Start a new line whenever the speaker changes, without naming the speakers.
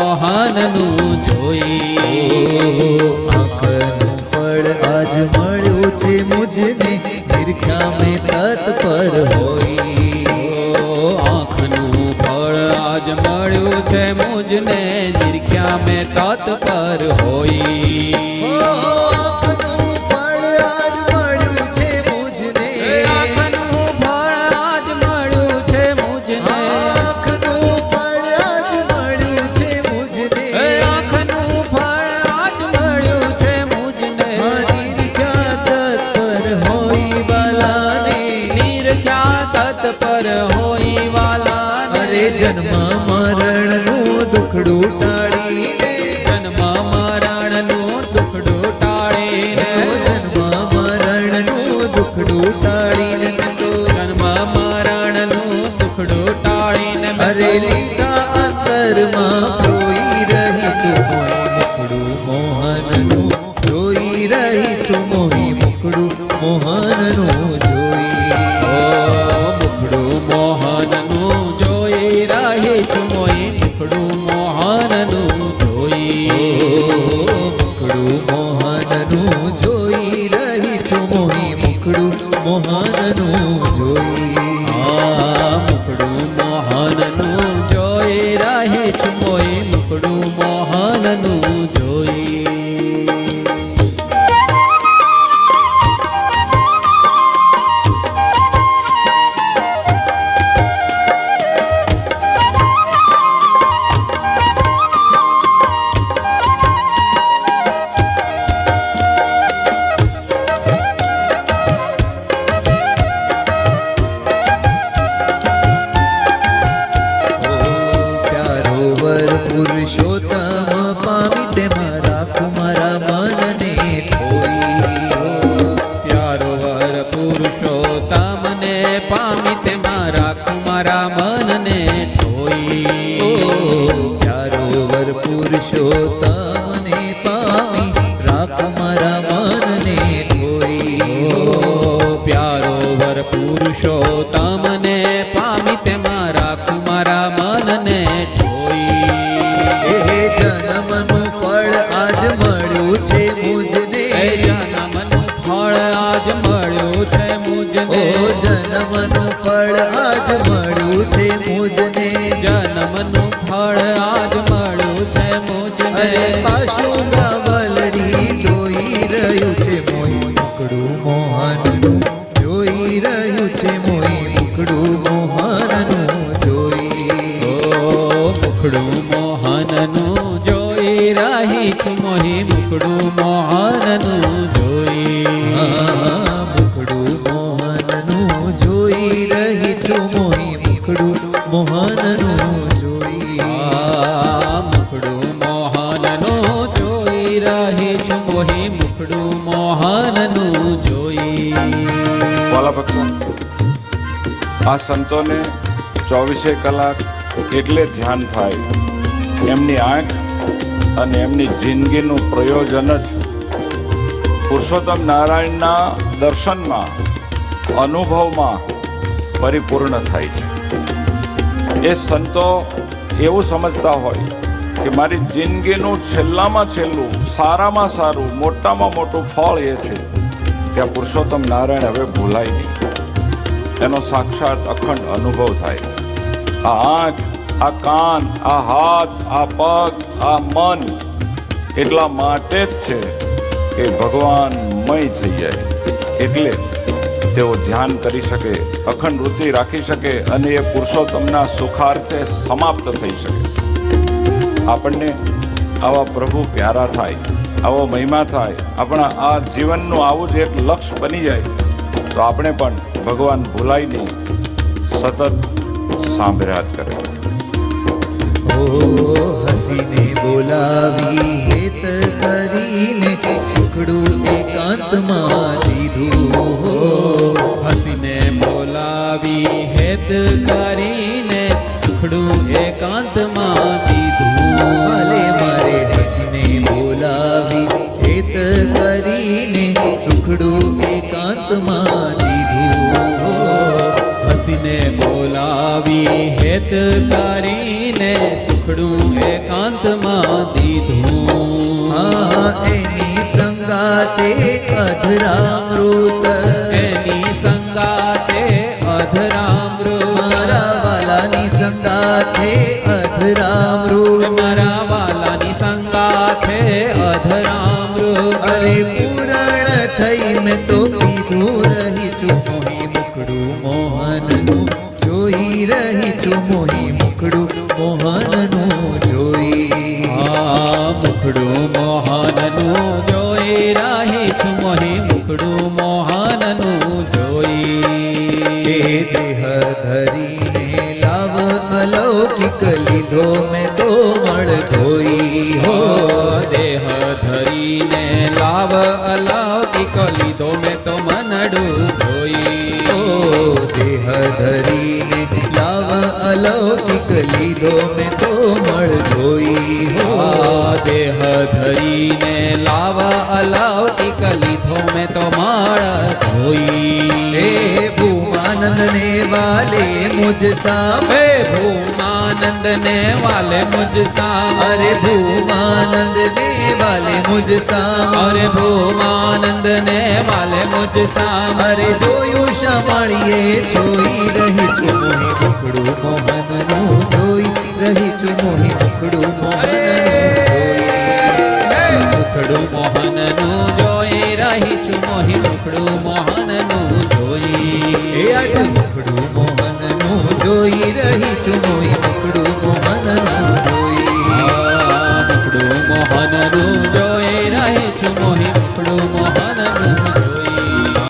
મોહનનું જોઈ.
આંખનું ફળ આજ મળ્યું છે મુજને, નિરખ્યા મેં તત્પર હોઈ.
આંખનું ફળ આજ મળ્યું છે મુજને, નિરખ્યા મેં તત્પર હોઈ.
આંખનું ફળ આજ મળ્યું છે મુજને,
આંખનું ફળ આજ મળ્યું છે મુજને.
આંખનું ફળ આજ મળ્યું છે મુજને.
આંખનું ફળ આજ મળ્યું છે મુજને.
નિરખ્યા તત્પર હોઈ વાલાને,
નિરખ્યા તત્પર હોઈ વાલાને.
અરે જન્મ મરણનું દુખડું ટાળીને,
જન્મ મરણનું દુખડું ટાળીને.
જન્મ મરણનું દુખડું ટાળીને તો
જન્મ મરણનું દુખડું ટાળીને.
અરે લીધા અંતરમાં જોઈ રહી છું મોહી મુખડું મોહનનું, જોઈ રહી છું મોહી મુખડું મોહનનું જોઈ.
મુખડું મોહનનું જોઈ રહી છું મોહી મુખડું મોહનનું જોઈ.
મુખડું મોહનનું જોઈ રહી છું મોહી મુખડું મોહનનું જોઈ.
મુખડું મોહનનું જોઈ રહી છું મોહી મુખડું મોહનનું જોઈ.
પ્યારો વર પુરુષોત્તમ પામી તેમાં રાખું મારા મનને ઠોઈ.
પ્યારો વર પુરુષોત્તમને પામી તેમાં રાખું મારા મનને ઠોઈ.
પ્યારો વર પુરુષોત્તમને પામી રાખું મારા મનને ઠોઈ.
પ્યારો વર પુરુષોત્તમને પામી તેમાં રાખું મારા મનને ઠોઈ.
એ જન્મનું ફળ આજ મળ્યું છે મુજને,
એ જન્મનું ફળ આજ મળ્યું છે મુજને.
ઓ જન્મનું ફળ આજ મળ્યું છે મુજને.
જન્મનું ફળ આજ મળ્યું છે મુજને.
અરે પાછું ગાવલડી જોઈ રહ્યું છે મોહી મુખડું મોહનનું, જોઈ રહ્યું છે મોહી મુખડું મોહનનું જોઈ.
મુખડું મોહનનું જોઈ રહી છું મોહી મુખડું મોહનનું જોઈ.
મુખડું મોહનનું જોઈ રહી છું મોહી મુખડું મોહનનું જોઈ.
મુખડું મોહનનું જોઈ રહી છું મોહી મુખડું મોહનનું જોઈ.
વાલા ભક્તો, આ સંતોને 24 કલાક એટલે ધ્યાન થાય. એમની આંખ અને એમની જિંદગીનું પ્રયોજન જ પુરુષોત્તમ નારાયણના દર્શનમાં, અનુભવમાં પરિપૂર્ણ થાય છે. એ સંતો એવું સમજતા હોય કે મારી જિંદગીનું છેલ્લામાં છેલ્લું, સારામાં સારું, મોટામાં મોટું ફળ એ છે કે આ પુરુષોત્તમ નારાયણ હવે ભૂલાય નહીં. એનો સાક્ષાત અખંડ અનુભવ થાય. આ આંખ, આ કાન, આ હાથ, આ પગ, આ મન એટલા માટે જ છે કે ભગવાનમય થઈ જાય. એટલે તેઓ ધ્યાન કરી શકે, અખંડ વૃત્તિ રાખી શકે અને એ પુરુષોત્તમના સુખાર્થે સમાપ્ત થઈ શકે. આપણને આવા પ્રભુ પ્યારા થાય, આવો મહિમા થાય, આપણા આ જીવનનું આવું જ એક લક્ષ્ય બની જાય તો આપણે પણ ભગવાન ભૂલાય નહીં, સતત સાંભળ્યા જ કરે.
હસીને બોલાવી હેત કરીને સુખડું એકાંતમાં દીધું.
હસીને બોલાવી હેત કરીને સુખડું એકાંતમાં દીધું.
ભલે મારે હસીને બોલાવી હેત કરીને સુખડું એકાંતમાં દીધું.
હસીને બોલાવી હેત કરીને સુખડું એકાંતમાં એકાંતમાં દીધું
એની સંગાતે અધરામૃત
એની સંગાતે અધરામૃત
મારા વાલાની સંગાતે અધરામૃત
મારા વાલાની સંગાથે અધરામૃત
અરે પૂરણ થઈ મેં તો પીધું રહી છું મોહી મુખડું મોહનનું જોઈ રહી છું મોહી મુખડું મોહનનું જોઈ
મુખડું મોહનનું જોઈ રહી છું મોહી મુખડું મોહનનું જોઈ
એ દેહ ધરીને લાવ અલૌકિક લીધો મેં તો મળ ધોઈ
હો દેહ ધરીને લાવ અલૌકિક લીધો મેં તો મનડું ધોઈ
ઓ દેહ ધરીને લાવ અલૌકિક લીધો મેં તો મળ ધોઈ હો
દેહ ધરીને લાવ અલૌકિક લીધો મેં તો માળ ધોઈ
હે ભૂમાનંદ ને વાલે મુજ સામ
હે ભૂમાનંદ ને વાલે મુજ સામ
અરે ભૂમાનંદ ને વાલે મુજ સામ
અરે ભૂમાનંદ ને વાલે મુજ સામ
અરે જોયું શામળીએ જોઈ રહી છું મોહી મુખડું મોહનનું જોઈ રહી છું મોહી મુખડું મોહનનું જોઈ
મુખડું મોહનનું જોઈ રહી છું મોહી મુખડું મોહનનું જોઈ
એ આજ મુખડું મોહનનું જોઈ રહી છું મોહી